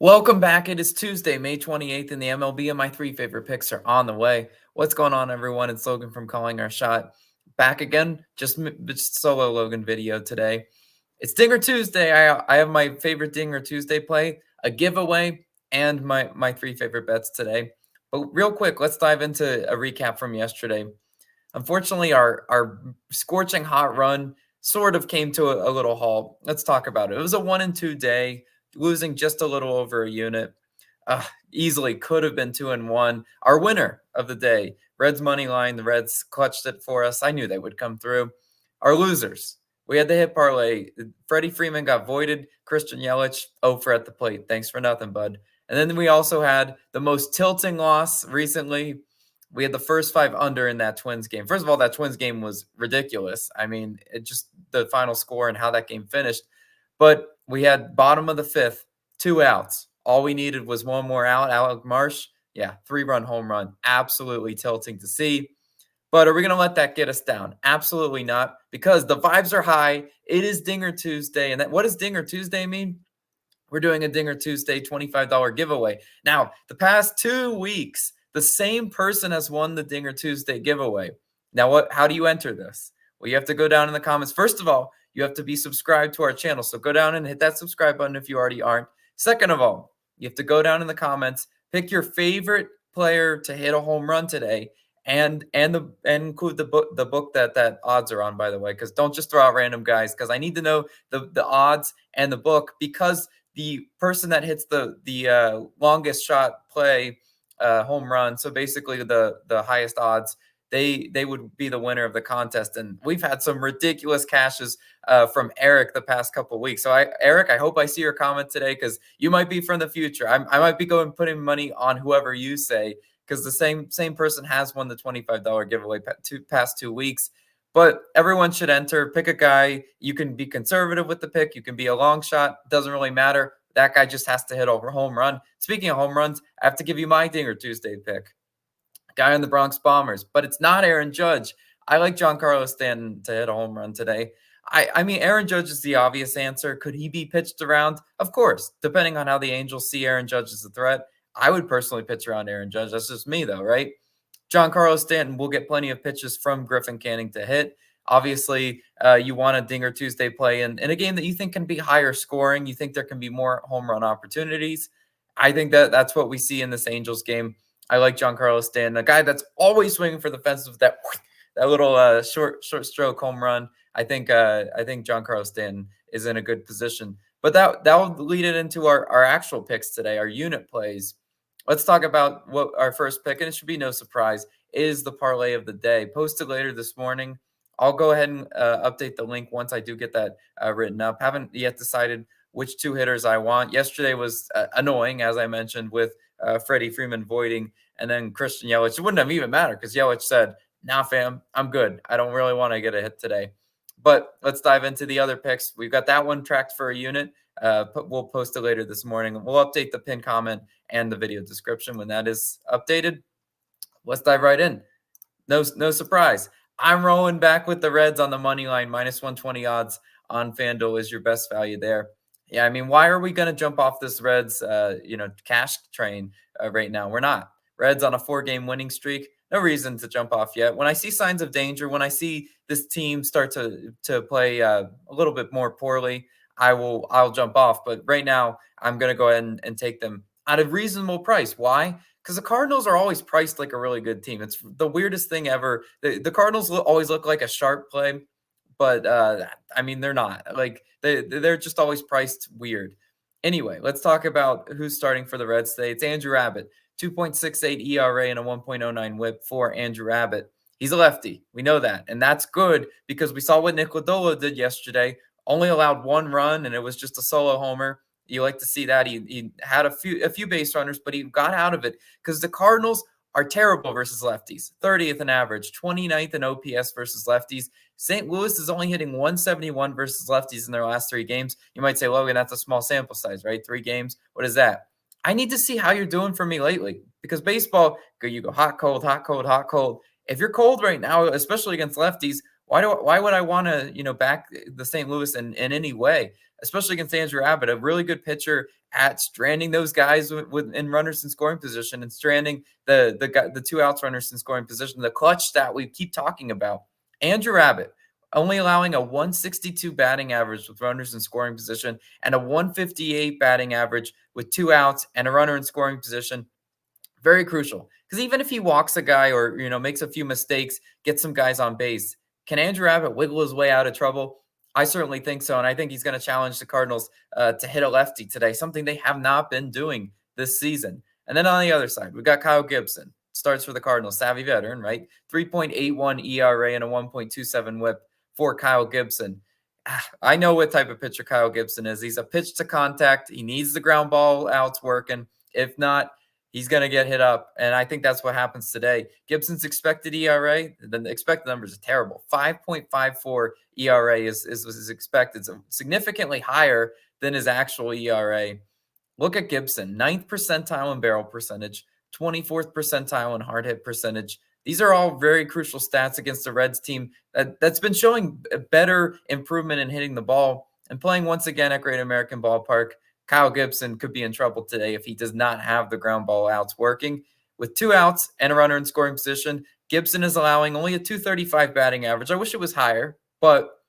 Welcome back. It is Tuesday, May 28th, and the MLB and my three favorite picks are on the way. What's going on, everyone? It's Logan from Calling Our Shot. Back again, just solo Logan video today. It's Dinger Tuesday. I have my favorite Dinger Tuesday play, a giveaway, and my three favorite bets today. But real quick, let's dive into a recap from yesterday. Unfortunately, our scorching hot run sort of came to a little halt. Let's talk about it. It was a 1-2 day, losing just a little over a unit. Easily could have been 2-1. Our winner of the day, Reds money line. The Reds clutched it for us. I knew they would come through. Our losers, we had the hit parlay. Freddie Freeman got voided. Christian Yelich, 0 for at the plate. Thanks for nothing, bud. And then we also had the most tilting loss recently. We had the first 5 under in that Twins game. First of all, that Twins game was ridiculous. I mean, it just the final score and how that game finished. But we had bottom of the 5th, 2 outs. All we needed was one more out. Alec Marsh, 3-run home run. Absolutely tilting to see. But are we going to let that get us down? Absolutely not, because the vibes are high. It is Dinger Tuesday. And what does Dinger Tuesday mean? We're doing a Dinger Tuesday $25 giveaway. Now, the past 2 weeks, the same person has won the Dinger Tuesday giveaway. Now, how do you enter this? Well, you have to go down in the comments. First of all, you have to be subscribed to our channel. So go down and hit that subscribe button if you already aren't. Second of all, you have to go down in the comments, pick your favorite player to hit a home run today, and include the book that odds are on, by the way, because don't just throw out random guys, because I need to know the odds and the book, because the person that hits the longest shot play home run, so basically the highest odds, they would be the winner of the contest. And we've had some ridiculous cashes from Eric the past couple of weeks. So Eric, I hope I see your comment today, because you might be from the future. I might be putting money on whoever you say, because the same person has won the $25 giveaway past 2 weeks. But everyone should enter. Pick a guy. You can be conservative with the pick. You can be a long shot. Doesn't really matter. That guy just has to hit over home run. Speaking of home runs, I have to give you my Dinger Tuesday pick. Guy on the Bronx Bombers, but it's not Aaron Judge. I like Giancarlo Stanton to hit a home run today. I mean, Aaron Judge is the obvious answer. Could he be pitched around? Of course, depending on how the Angels see Aaron Judge as a threat. I would personally pitch around Aaron Judge. That's just me, though, right? Giancarlo Stanton will get plenty of pitches from Griffin Canning to hit. Obviously, you want a Dinger Tuesday play in a game that you think can be higher scoring. You think there can be more home run opportunities. I think that's what we see in this Angels game. I like Giancarlo Stanton, a guy that's always swinging for the fences with that little short stroke home run. I think Giancarlo Stanton is in a good position. But that will lead it into our actual picks today, our unit plays. Let's talk about what our first pick, and it should be no surprise, is the parlay of the day. Posted later this morning. I'll go ahead and update the link once I do get that written up. Haven't yet decided which 2 hitters I want. Yesterday was annoying, as I mentioned, with Freddie Freeman voiding, and then Christian Yelich. It wouldn't have even mattered, because Yelich said, "Nah, fam, I'm good. I don't really want to get a hit today." But let's dive into the other picks. We've got that one tracked for a unit. We'll post it later this morning. We'll update the pin comment and the video description when that is updated. Let's dive right in. No surprise. I'm rolling back with the Reds on the money line, minus 120 odds on FanDuel is your best value there. Yeah, I mean, why are we going to jump off this Reds, cash train right now? We're not. Reds on a 4-game winning streak. No reason to jump off yet. When I see signs of danger, when I see this team start to play a little bit more poorly, I'll jump off. But right now, I'm going to go ahead and take them at a reasonable price. Why? Because the Cardinals are always priced like a really good team. It's the weirdest thing ever. The Cardinals always look like a sharp play, but I mean, they're not. Like they're just always priced weird. Anyway, let's talk about who's starting for the Reds today. It's Andrew Abbott, 2.68 ERA and a 1.09 WHIP for Andrew Abbott. He's a lefty. We know that, and that's good because we saw what Nick Lodolo did yesterday. Only allowed 1 run, and it was just a solo homer. You like to see that. He had a few base runners, but he got out of it because the Cardinals are terrible versus lefties. 30th in average, 29th in OPS versus lefties. St. Louis is only hitting 171 versus lefties in their last 3 games. You might say, Logan, that's a small sample size, right? 3 games. What is that? I need to see how you're doing for me lately, because baseball, you go hot, cold, hot, cold, hot, cold. If you're cold right now, especially against lefties, why would I want to, back the St. Louis in any way, especially against Andrew Abbott, a really good pitcher at stranding those guys in runners in scoring position and stranding the 2 outs runners in scoring position. The clutch stat we keep talking about. Andrew Abbott only allowing a 162 batting average with runners in scoring position and a 158 batting average with 2 outs and a runner in scoring position. Very crucial, because even if he walks a guy or makes a few mistakes, gets some guys on base, can Andrew Abbott wiggle his way out of trouble? I certainly think so, and I think he's going to challenge the Cardinals to hit a lefty today, something they have not been doing this season. And then on the other side, we've got Kyle Gibson. Starts for the Cardinals, savvy veteran, right? 3.81 ERA and a 1.27 WHIP for Kyle Gibson. I know what type of pitcher Kyle Gibson is. He's a pitch to contact. He needs the ground ball outs working. If not, he's going to get hit up, and I think that's what happens today. Gibson's expected ERA, the expected numbers are terrible. 5.54 ERA is expected, so significantly higher than his actual ERA. Look at Gibson, 9th percentile in barrel percentage, 24th percentile in hard hit percentage. These are all very crucial stats against the Reds team that's been showing a better improvement in hitting the ball and playing once again at Great American Ballpark. Kyle Gibson could be in trouble today if he does not have the ground ball outs working. With 2 outs and a runner in scoring position, Gibson is allowing only a 235 batting average. I wish it was higher, but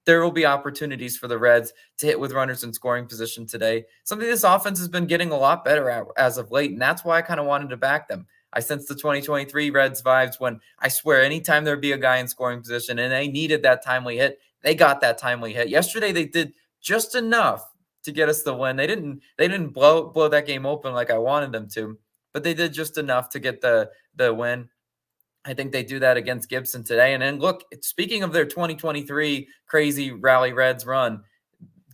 there will be opportunities for the Reds to hit with runners in scoring position today. Something this offense has been getting a lot better at as of late, and that's why I kind of wanted to back them. I sensed the 2023 Reds vibes when I swear anytime there'd be a guy in scoring position and they needed that timely hit, they got that timely hit. Yesterday they did just enough to get us the win. They didn't blow that game open like I wanted them to, but they did just enough to get the win. I think they do that against Gibson today. And then look, speaking of their 2023 crazy Rally Reds run,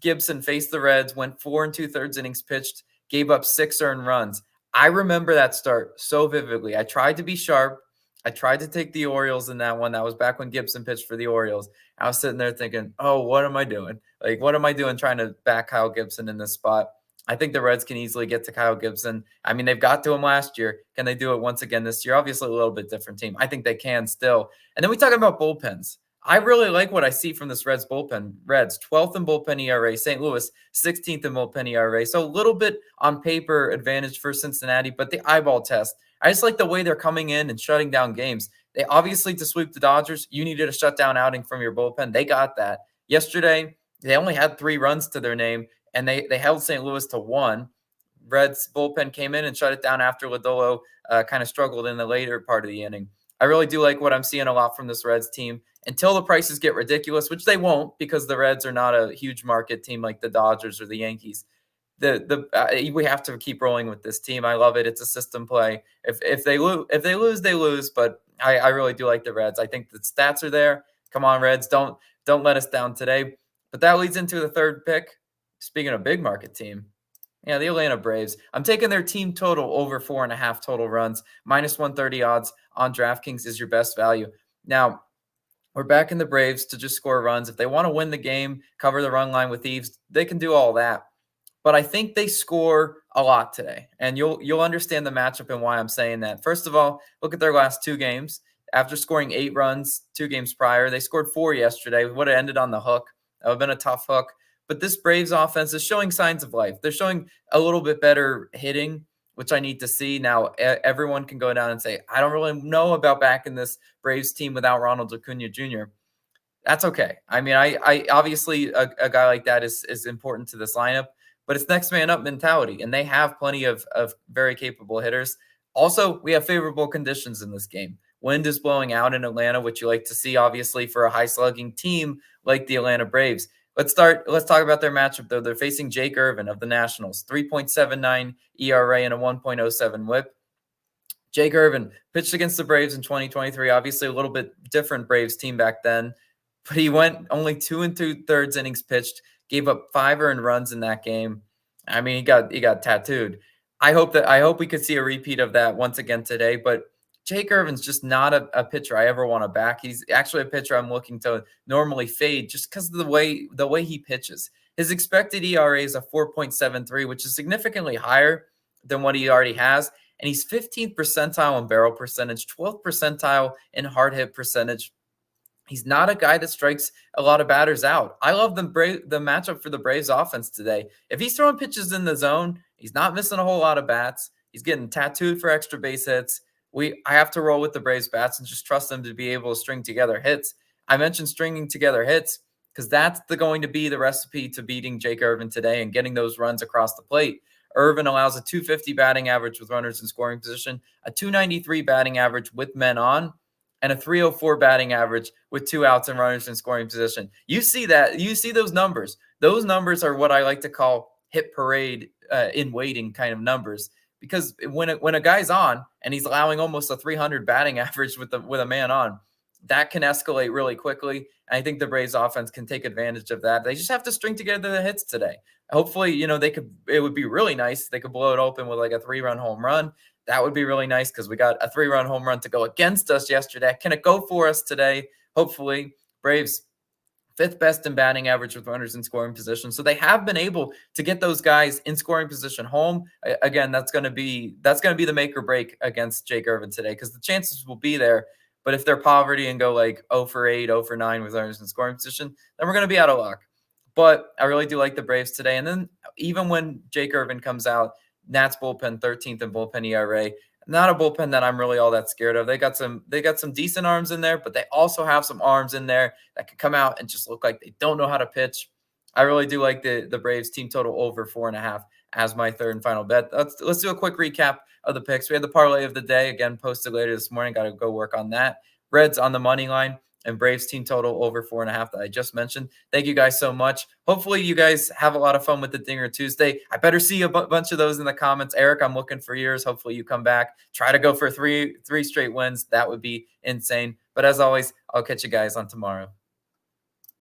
Gibson faced the Reds, went 4 2/3 innings pitched, gave up 6 earned runs. I remember that start so vividly. I tried to be sharp. I tried to take the Orioles in that one. That was back when Gibson pitched for the Orioles. I was sitting there thinking, oh, what am I doing? Like, what am I doing trying to back Kyle Gibson in this spot? I think the Reds can easily get to Kyle Gibson. I mean, they've got to him last year. Can they do it once again this year? Obviously, a little bit different team. I think they can still. And then we talk about bullpens. I really like what I see from this Reds bullpen. Reds, 12th in bullpen ERA. St. Louis, 16th in bullpen ERA. So a little bit on paper advantage for Cincinnati, but the eyeball test. I just like the way they're coming in and shutting down games. They obviously, to sweep the Dodgers, you needed a shutdown outing from your bullpen. They got that. Yesterday, they only had 3 runs to their name, and they held St. Louis to 1. Reds bullpen came in and shut it down after Lodolo kind of struggled in the later part of the inning. I really do like what I'm seeing a lot from this Reds team until the prices get ridiculous, which they won't because the Reds are not a huge market team like the Dodgers or the Yankees. We have to keep rolling with this team. I love it. It's a system play. If they lose, they lose. But I really do like the Reds. I think the stats are there. Come on, Reds, don't let us down today. But that leads into the third pick. Speaking of big market team, yeah, the Atlanta Braves. I'm taking their team total over 4.5 total runs. Minus 130 odds on DraftKings is your best value. Now, we're back in the Braves to just score runs. If they want to win the game, cover the run line with ease, they can do all that. But I think they score a lot today, and you'll understand the matchup and why I'm saying that. First of all, look at their last 2 games. After scoring 8 runs 2 games prior, they scored 4 yesterday. Would have ended on the hook. That would have been a tough hook. But this Braves offense is showing signs of life. They're showing a little bit better hitting, which I need to see. Now, everyone can go down and say, I don't really know about backing this Braves team without Ronald Acuna Jr. That's okay. I mean, I obviously a guy like that is important to this lineup, but it's next man up mentality, and they have plenty of very capable hitters. Also, we have favorable conditions in this game. Wind is blowing out in Atlanta, which you like to see, obviously, for a high-slugging team like the Atlanta Braves. Let's talk about their matchup, though. They're facing Jake Irvin of the Nationals, 3.79 ERA and a 1.07 WHIP. Jake Irvin pitched against the Braves in 2023, obviously a little bit different Braves team back then, but he went only 2 2/3 innings pitched, gave up 5 earned runs in that game. I mean, he got tattooed. I hope we could see a repeat of that once again today, but Jake Irvin's just not a pitcher I ever want to back. He's actually a pitcher I'm looking to normally fade just because of the way he pitches. His expected ERA is a 4.73, which is significantly higher than what he already has. And he's 15th percentile in barrel percentage, 12th percentile in hard hit percentage. He's not a guy that strikes a lot of batters out. I love the matchup for the Braves offense today. If he's throwing pitches in the zone, he's not missing a whole lot of bats. He's getting tattooed for extra base hits. I have to roll with the Braves bats and just trust them to be able to string together hits. I mentioned stringing together hits because that's going to be the recipe to beating Jake Irvin today and getting those runs across the plate. Irvin allows a 250 batting average with runners in scoring position, a 293 batting average with men on, and a 304 batting average with 2 outs and runners in scoring position. You see that. You see those numbers. Those numbers are what I like to call hit parade in waiting kind of numbers. Because when a guy's on and he's allowing almost a 300 batting average with a man on, that can escalate really quickly. And I think the Braves offense can take advantage of that. They just have to string together the hits today. Hopefully, it would be really nice. They could blow it open with like a 3-run home run. That would be really nice because we got a 3-run home run to go against us yesterday. Can it go for us today? Hopefully. Braves 5th best in batting average with runners in scoring position. So they have been able to get those guys in scoring position home. Again, that's going to be the make or break against Jake Irvin today because the chances will be there. But if they're poverty and go like 0 for 8, 0 for 9 with runners in scoring position, then we're going to be out of luck. But I really do like the Braves today. And then even when Jake Irvin comes out, Nats bullpen 13th in bullpen ERA. Not a bullpen that I'm really all that scared of. They got some decent arms in there, but they also have some arms in there that can come out and just look like they don't know how to pitch. I really do like the Braves team total over 4.5 as my third and final bet. Let's do a quick recap of the picks. We had the parlay of the day, again, posted later this morning. Got to go work on that. Reds on the money line and Braves team total over 4.5 that I just mentioned. Thank you guys so much. Hopefully you guys have a lot of fun with the Dinger Tuesday. I better see a bunch of those in the comments. Eric, I'm looking for yours. Hopefully you come back. Try to go for three straight wins. That would be insane. But as always, I'll catch you guys on tomorrow.